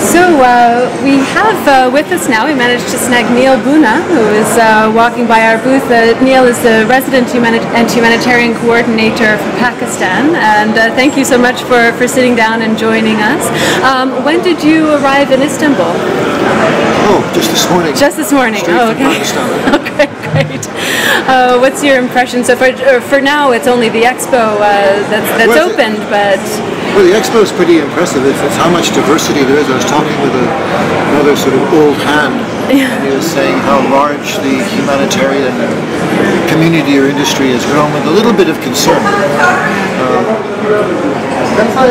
We have with us now, we managed to snag Neil Buna, who is walking by our booth. Neil is the resident and humanitarian coordinator for Pakistan, and thank you so much for sitting down and joining us. When did you arrive in Istanbul? Oh, just this morning. Just this morning. Straight oh, from okay. Pakistan. Okay, great. What's your impression? So for now, it's only the expo that's opened, but... Well, the expo is pretty impressive. It's how much diversity there is. I was talking with another sort of old hand, and he was saying how large the humanitarian community or industry has grown, with a little bit of concern.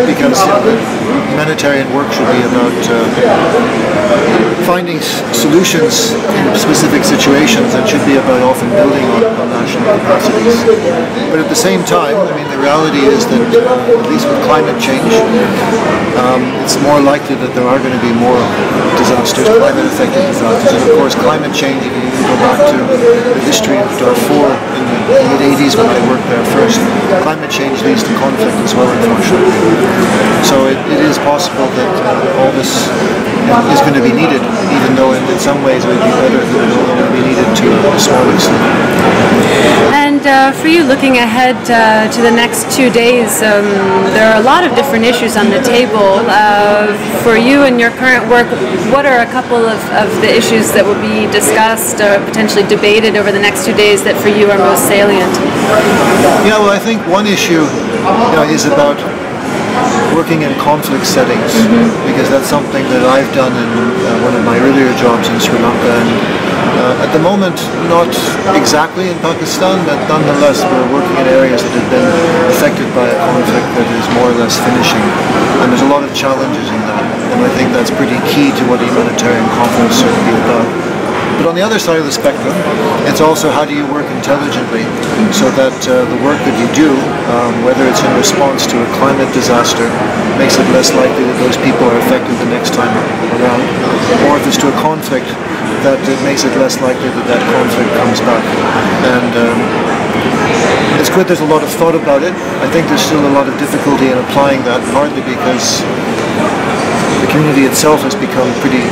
Because humanitarian work should be about finding solutions in specific situations, and should be about often building on national capacities. But at the same time, I mean, the reality is that at least with climate change, it's more likely that there are going to be more disasters, climate-affected disasters. And of course, climate change, if you go back to the history of Darfur in the mid-80s when I worked there first, climate change leads to conflict as well, unfortunately. So it is possible that all this is going to be needed, even though in some ways it would be better if it was only be needed to a small extent. And for you, looking ahead to the next 2 days, there are a lot of different issues on the table. For you and your current work, what are a couple of the issues that will be discussed or potentially debated over the next 2 days that for you are most salient? Yeah, well, I think one issue is about working in conflict settings, because that's something that I've done in one of my earlier jobs in Sri Lanka, and at the moment not exactly in Pakistan, but nonetheless we're working in areas that have been affected by a conflict that is more or less finishing, and there's a lot of challenges in that, and I think that's pretty key to what a humanitarian conference should be about. But on the other side of the spectrum, it's also how do you work intelligently so that the work that you do, whether it's in response to a climate disaster, makes it less likely that those people are affected the next time around, or if it's to a conflict, that it makes it less likely that that conflict comes back. And it's good there's a lot of thought about it. I think there's still a lot of difficulty in applying that, partly because the community itself has become pretty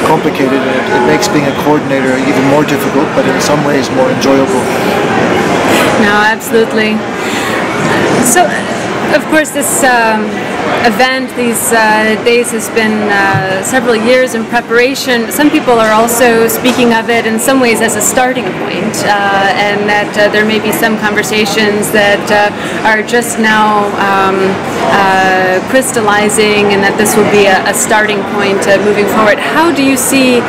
complicated, and it makes being a coordinator even more difficult, but in some ways more enjoyable. No, absolutely. So, of course, this event, these days, has been several years in preparation. Some people are also speaking of it in some ways as a starting point, and that there may be some conversations that are just now crystallizing, and that this will be a starting point moving forward. How do you see,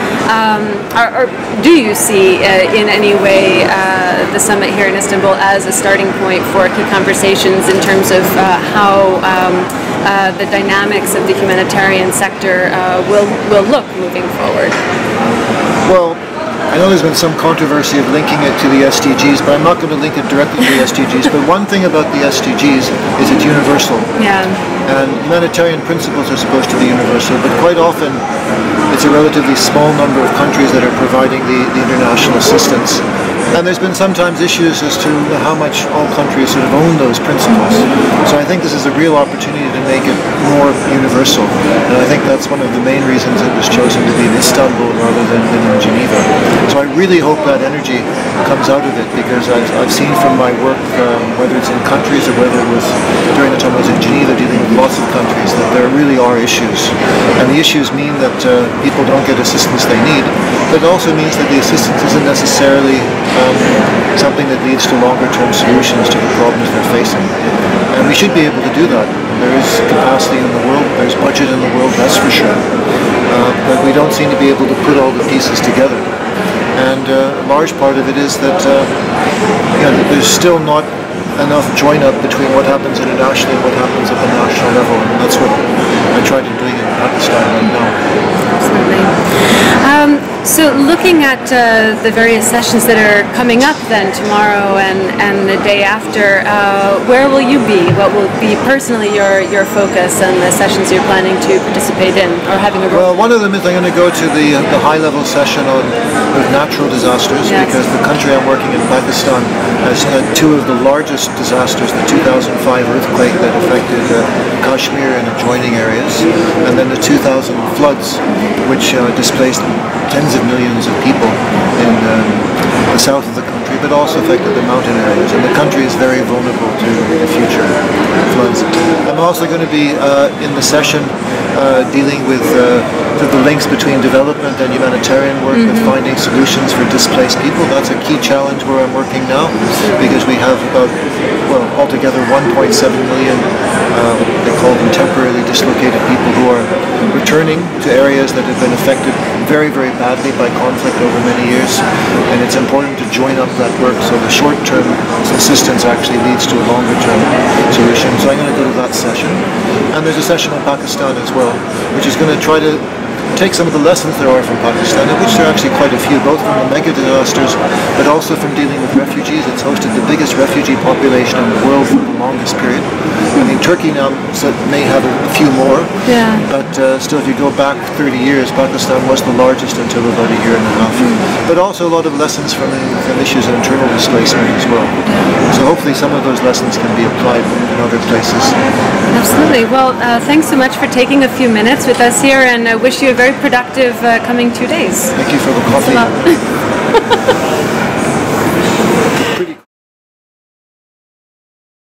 or do you see in any way the summit here in Istanbul as a starting point for key conversations in terms of how the dynamics of the humanitarian sector will look moving forward? Well, I know there's been some controversy of linking it to the SDGs, but I'm not going to link it directly to the SDGs. But one thing about the SDGs is it's universal. Yeah. And humanitarian principles are supposed to be universal, but quite often it's a relatively small number of countries that are providing the international assistance. And there's been sometimes issues as to how much all countries sort of own those principles. So I think this is a real opportunity to make it more universal. And I think that's one of the main reasons it was chosen to be in Istanbul rather than in Geneva. So I really hope that energy comes out of it, because I've seen from my work, whether it's in countries or whether it was during the time I was in Geneva dealing with lots of countries, that there really are issues. And the issues mean that people don't get assistance they need, but it also means that the assistance isn't necessarily something that leads to longer-term solutions to the problems they're facing. And we should be able to do that. There is capacity in the world, there's budget in the world, that's for sure. But we don't seem to be able to put all the pieces together. And a large part of it is that there's still not enough join-up between what happens internationally and what happens at the national level. And that's what I try to do in Pakistan right now. Absolutely. So looking at the various sessions that are coming up then tomorrow and the day after, where will you be? What will be personally your focus and the sessions you're planning to participate in or having a role? Well, one of them is I'm going to go to the high-level session on natural disasters, yes. because the country I'm working in, Pakistan, has had two of the largest disasters, the 2005 earthquake that affected Kashmir and adjoining areas, and then the 2000 floods, which displaced tens of millions of people in the south of the country, but also affected the mountain areas, and the country is very vulnerable to the future floods. I'm also going to be in the session dealing with the links between development and humanitarian work, with finding solutions for displaced people. That's a key challenge where I'm working now, because we have about, well, altogether 1.7 million, they call them temporarily dislocated people, who are returning to areas that have been affected very, very badly by conflict over many years, and it's important to join up that work so the short-term assistance actually leads to a longer-term solution. So I'm going to go to that session, and there's a session on Pakistan as well, which is going to try to take some of the lessons there are from Pakistan, of which there are actually quite a few, both from the mega disasters, but also from dealing with refugees. It's hosted the biggest refugee population in the world for the longest period. I mean, Turkey now may have a few more, yeah. but still, if you go back 30 years, Pakistan was the largest until about a year and a half. But also a lot of lessons from issues of internal displacement as well. So hopefully some of those lessons can be applied in other places. Absolutely. Well, thanks so much for taking a few minutes with us here, and I wish you a very productive coming 2 days. Thank you for the coffee. Thanks a lot.